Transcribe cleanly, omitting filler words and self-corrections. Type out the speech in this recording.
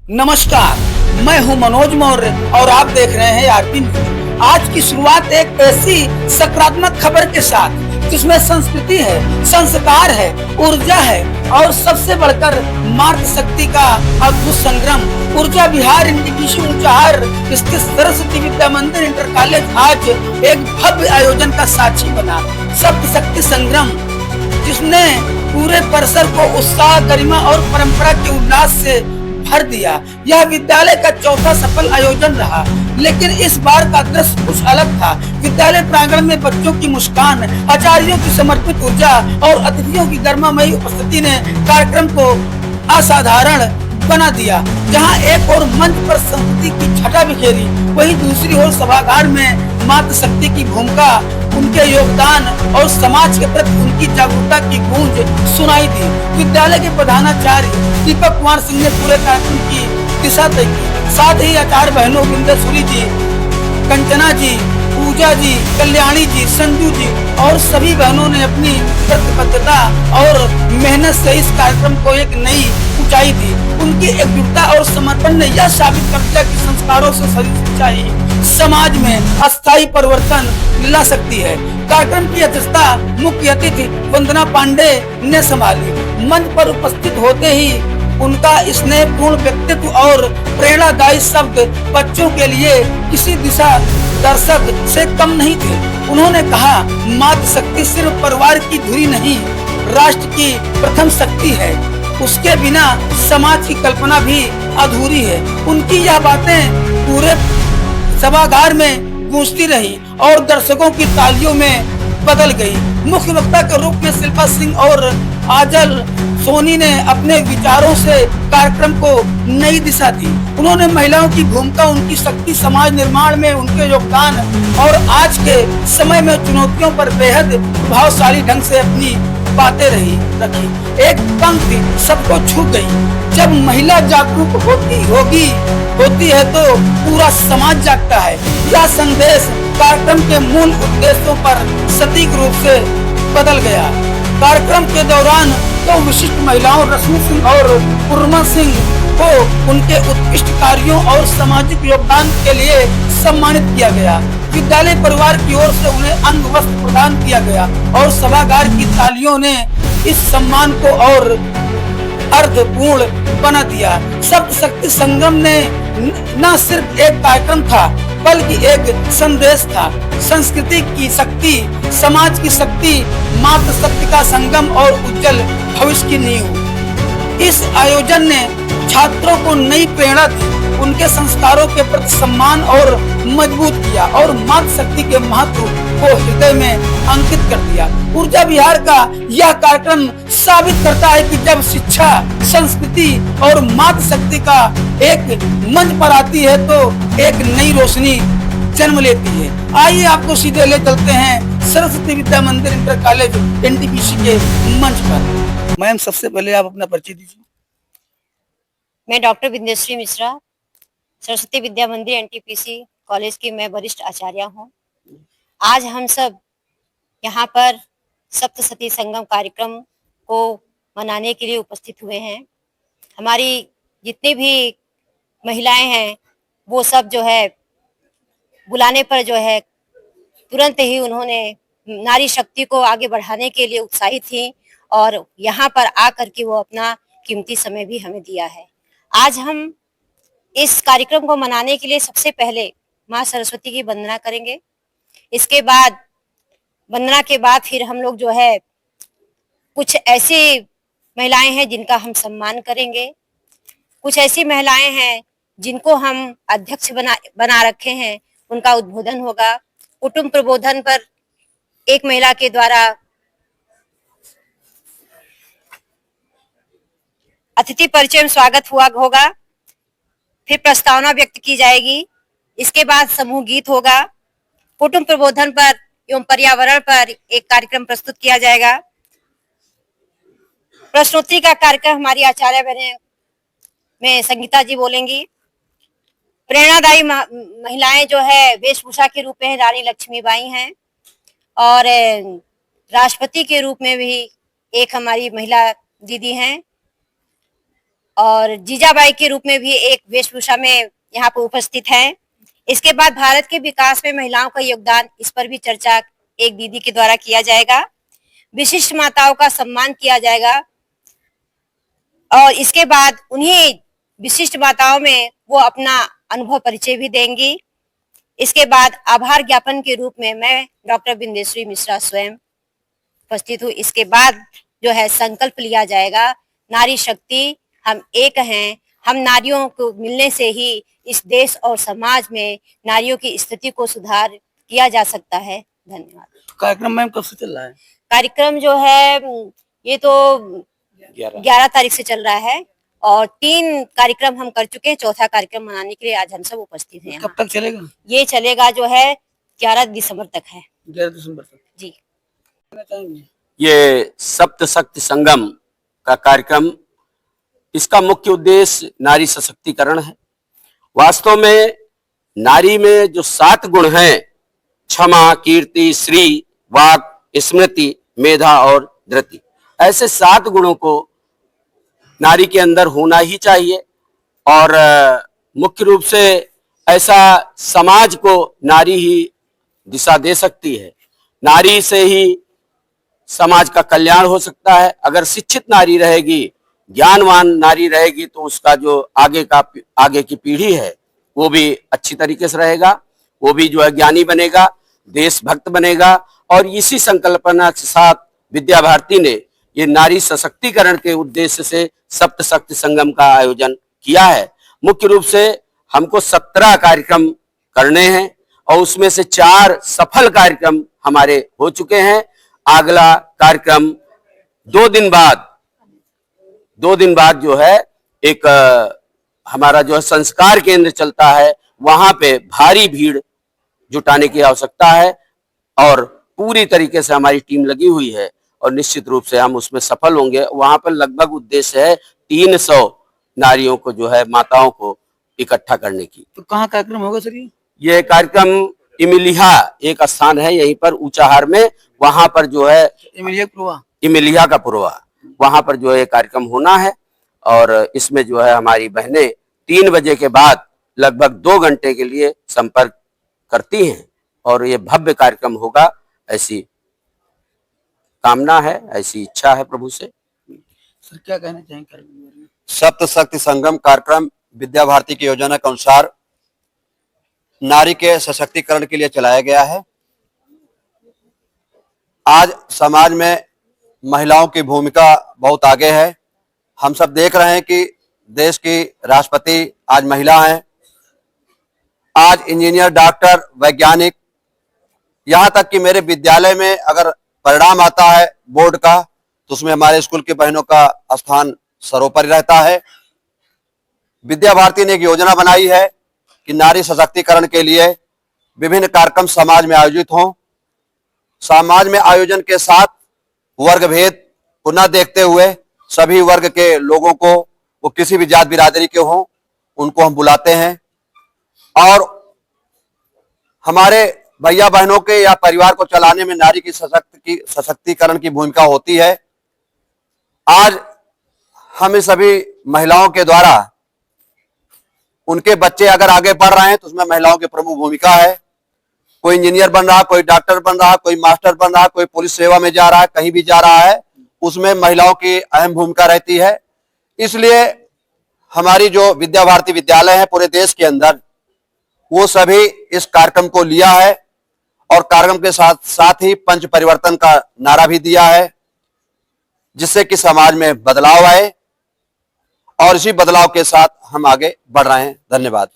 नमस्कार, मैं हूं मनोज मौर्य और आप देख रहे हैं आरपी न्यूज। आज की शुरुआत एक ऐसी सकारात्मक खबर के साथ जिसमें संस्कृति है, संस्कार है, ऊर्जा है और सबसे बढ़कर मातृ शक्ति का अद्भुत संग्राम। ऊर्जा विहार एनटीपीसी ऊंचाहार स्थित सरस्वती विद्या मंदिर इंटर कॉलेज आज एक भव्य आयोजन का साक्षी बना। सप्त शक्ति संग्राम जिसने पूरे परिसर को उत्साह, गरिमा और परंपरा के उल्लास से भर दिया। यह विद्यालय का चौथा सफल आयोजन रहा, लेकिन इस बार का दृश्य कुछ अलग था। विद्यालय प्रांगण में बच्चों की मुस्कान, आचार्यों की समर्पित ऊर्जा और अतिथियों की गर्मामयी उपस्थिति ने कार्यक्रम को असाधारण बना दिया। जहां एक और मंच पर संस्कृति की छटा बिखेरी, वहीं दूसरी ओर सभागार में मातृ शक्ति की भूमिका, उनके योगदान और समाज के प्रति उनकी जागरूकता की गूंज सुनाई दी। विद्यालय के प्रधानाचार्य दीपक कुमार सिंह ने पूरे कार्यक्रम की दिशा तय की। साथ ही आचार्य बहनों बिंदेश्वरी जी, कंचना जी, पूजा जी, कल्याणी जी, संजू जी और सभी बहनों ने अपनी प्रतिबद्धता और मेहनत से इस कार्यक्रम को एक नई ऊंचाई दी। उनकी एकजुटता और समर्पण ने यह साबित कर दिया कि संस्कारों से सही शिक्षा ही समाज में अस्थायी परिवर्तन ला सकती है। कार्यक्रम की अध्यक्षता मुख्य अतिथि वंदना पांडे ने संभाली। मंच पर उपस्थित होते ही उनका स्नेहपूर्ण व्यक्तित्व और प्रेरणादायी शब्द बच्चों के लिए किसी दिशा दर्शक से कम नहीं थे। उन्होंने कहा, मातृ शक्ति सिर्फ परिवार की धुरी नहीं, राष्ट्र की प्रथम शक्ति है। उसके बिना समाज की कल्पना भी अधूरी है। उनकी यह बातें पूरे सभागार में गूंजती रही और दर्शकों की तालियों में बदल गई। मुख्य वक्ता के रूप में शिल्पा सिंह और आजल सोनी ने अपने विचारों से कार्यक्रम को नई दिशा दी। उन्होंने महिलाओं की भूमिका, उनकी शक्ति, समाज निर्माण में उनके योगदान और आज के समय में चुनौतियों पर बेहद प्रभावशाली ढंग से अपनी बातें रखी। एक पंक्ति सबको छू गई, जब महिला जागरूक होती है तो पूरा समाज जागता है। यह संदेश कार्यक्रम के मूल उद्देश्यों पर सटीक रूप से बदल गया। कार्यक्रम के दौरान दो विशिष्ट महिलाओं रश्मि सिंह और पूर्णिमा सिंह को उनके उत्कृष्ट कार्यों और सामाजिक योगदान के लिए सम्मानित किया गया। विद्यालय परिवार की ओर से उन्हें अंग वस्त्र प्रदान किया गया और सभागार की तालियों ने इस सम्मान को और अर्थपूर्ण बना दिया। सप्त शक्ति संगम ने न सिर्फ एक कार्यक्रम था, बल्कि एक संदेश था। संस्कृति की शक्ति, समाज की शक्ति, मातृ शक्ति का संगम और उज्जवल भविष्य की नींव। इस आयोजन ने छात्रों को नई प्रेरणा दी, उनके संस्कारों के प्रति सम्मान और मजबूत किया और मातृ शक्ति के महत्व को हृदय में अंकित कर दिया। ऊर्जा विहार का यह कार्यक्रम साबित करता है कि जब शिक्षा, संस्कृति और मातृ शक्ति का एक मंच पर आती है तो एक नई रोशनी जन्म लेती है। आइए आपको सीधे ले चलते हैं सरस्वती विद्या मंदिर इंटर कॉलेज एनटीपीसी के मंच पर। मैम, सबसे पहले आप अपना परिचय दीजिए। मैं डॉक्टर बिंदेश्वरी मिश्रा, सरस्वती विद्या मंदिर एनटीपीसी कॉलेज की मैं वरिष्ठ आचार्य हूँ। आज हम सब यहाँ पर सप्तशती संगम कार्यक्रम को मनाने के लिए उपस्थित हुए हैं। हमारी जितनी भी महिलाएं हैं वो सब जो है बुलाने पर जो है तुरंत ही उन्होंने नारी शक्ति को आगे बढ़ाने के लिए उत्साहित थी और यहाँ पर आकर के वो अपना कीमती समय भी हमें दिया है। आज हम इस कार्यक्रम को मनाने के लिए सबसे पहले माँ सरस्वती की वंदना करेंगे। इसके बाद वंदना के बाद फिर हम लोग जो है कुछ ऐसी महिलाएं हैं जिनका हम सम्मान करेंगे। कुछ ऐसी महिलाएं हैं जिनको हम अध्यक्ष बना रखे हैं, उनका उद्बोधन होगा। कुटुंब प्रबोधन पर एक महिला के द्वारा अतिथि परिचय में स्वागत होगा। फिर प्रस्तावना व्यक्त की जाएगी। इसके बाद समूह गीत होगा। कुटुंब प्रबोधन पर एवं पर्यावरण पर एक कार्यक्रम प्रस्तुत किया जाएगा। प्रश्नोत्तरी का कार्यक्रम हमारी आचार्य बहने में संगीता जी बोलेंगी। प्रेरणादायी महिलाएं जो है वेशभूषा के रूप में रानी लक्ष्मीबाई हैं और राष्ट्रपति के रूप में भी एक हमारी महिला दीदी हैं और जीजाबाई के रूप में भी एक वेशभूषा में यहाँ पर उपस्थित हैं। इसके बाद भारत के विकास में महिलाओं का योगदान, इस पर भी चर्चा एक दीदी के द्वारा किया जाएगा। विशिष्ट माताओं का सम्मान किया जाएगा और इसके बाद उन्हीं विशिष्ट माताओं में वो अपना अनुभव परिचय भी देंगी। इसके बाद आभार ज्ञापन के रूप में मैं डॉक्टर बिंदेश्वरी मिश्रा स्वयं उपस्थित हूँ। इसके बाद जो है संकल्प लिया जाएगा, नारी शक्ति, हम एक हैं, हम नारियों को मिलने से ही इस देश और समाज में नारियों की स्थिति को सुधार किया जा सकता है। धन्यवाद। कार्यक्रम मैम कब से चल रहा है? कार्यक्रम जो है ये तो 11 तारीख से चल रहा है और 3 कार्यक्रम हम कर चुके हैं। चौथा कार्यक्रम मनाने के लिए आज हम सब उपस्थित हैं। कब तक चलेगा? ये चलेगा जो है 11 दिसंबर तक है। 11 दिसंबर तक जी। ये सप्त शक्ति संगम का कार्यक्रम, इसका मुख्य उद्देश्य नारी सशक्तिकरण है। वास्तव में नारी में जो 7 गुण हैं, क्षमा, कीर्ति, श्री, वाक, स्मृति, मेधा और धृति, ऐसे 7 गुणों को नारी के अंदर होना ही चाहिए। और मुख्य रूप से ऐसा समाज को नारी ही दिशा दे सकती है। नारी से ही समाज का कल्याण हो सकता है। अगर शिक्षित नारी रहेगी, ज्ञानवान नारी रहेगी, तो उसका जो आगे की पीढ़ी है वो भी अच्छी तरीके से रहेगा, वो भी जो है ज्ञानी बनेगा, देशभक्त बनेगा। और इसी संकल्पना के साथ विद्या भारती ने ये नारी सशक्तिकरण के उद्देश्य से सप्त शक्ति संगम का आयोजन किया है। मुख्य रूप से हमको 17 कार्यक्रम करने हैं और उसमें से 4 सफल कार्यक्रम हमारे हो चुके हैं। अगला कार्यक्रम 2 दिन बाद जो है एक हमारा जो है संस्कार केंद्र चलता है, वहां पे भारी भीड़ जुटाने की आवश्यकता है और पूरी तरीके से हमारी टीम लगी हुई है और निश्चित रूप से हम उसमें सफल होंगे। वहां पर लगभग उद्देश्य है 300 नारियों को जो है, माताओं को इकट्ठा करने की। तो कहाँ कार्यक्रम होगा सर? ये कार्यक्रम इमिलिया एक स्थान है यहीं पर ऊंचाहार में, वहां पर जो है इमिलिया का पुरवा, वहां पर जो है कार्यक्रम होना है। और इसमें जो है हमारी बहनें 3 बजे के बाद लगभग 2 घंटे के लिए संपर्क करती हैं और ये भव्य कार्यक्रम होगा, ऐसी कामना है, ऐसी इच्छा है प्रभु से। सर क्या कहना चाहेंगे? सप्त शक्ति संगम कार्यक्रम विद्या भारती की योजना के अनुसार नारी के सशक्तिकरण के लिए चलाया गया है। आज समाज में महिलाओं की भूमिका बहुत आगे है। हम सब देख रहे हैं कि देश की राष्ट्रपति आज महिला हैं। आज इंजीनियर, डॉक्टर, वैज्ञानिक, यहाँ तक कि मेरे विद्यालय में अगर परिणाम आता है बोर्ड का, तो उसमें हमारे स्कूल के बहनों का स्थान सर्वोपरि रहता है। विद्या भारती ने एक योजना बनाई है कि नारी सशक्तिकरण के लिए विभिन्न कार्यक्रम समाज में आयोजित हों। समाज में आयोजन के साथ वर्ग भेद को न देखते हुए सभी वर्ग के लोगों को, वो किसी भी जात बिरादरी के हों, उनको हम बुलाते हैं। और हमारे भैया बहनों के या परिवार को चलाने में नारी की सशक्तिकरण की भूमिका होती है। आज हम सभी महिलाओं के द्वारा उनके बच्चे अगर आगे बढ़ रहे हैं तो उसमें महिलाओं की प्रमुख भूमिका है। कोई इंजीनियर बन रहा, कोई डॉक्टर बन रहा, कोई मास्टर बन रहा, कोई पुलिस सेवा में जा रहा है, कहीं भी जा रहा है, उसमें महिलाओं की अहम भूमिका रहती है। इसलिए हमारी जो विद्या भारती विद्यालय है पूरे देश के अंदर, वो सभी इस कार्यक्रम को लिया है और कार्यक्रम के साथ साथ ही पंच परिवर्तन का नारा भी दिया है, जिससे कि समाज में बदलाव आए और इसी बदलाव के साथ हम आगे बढ़ रहे हैं। धन्यवाद।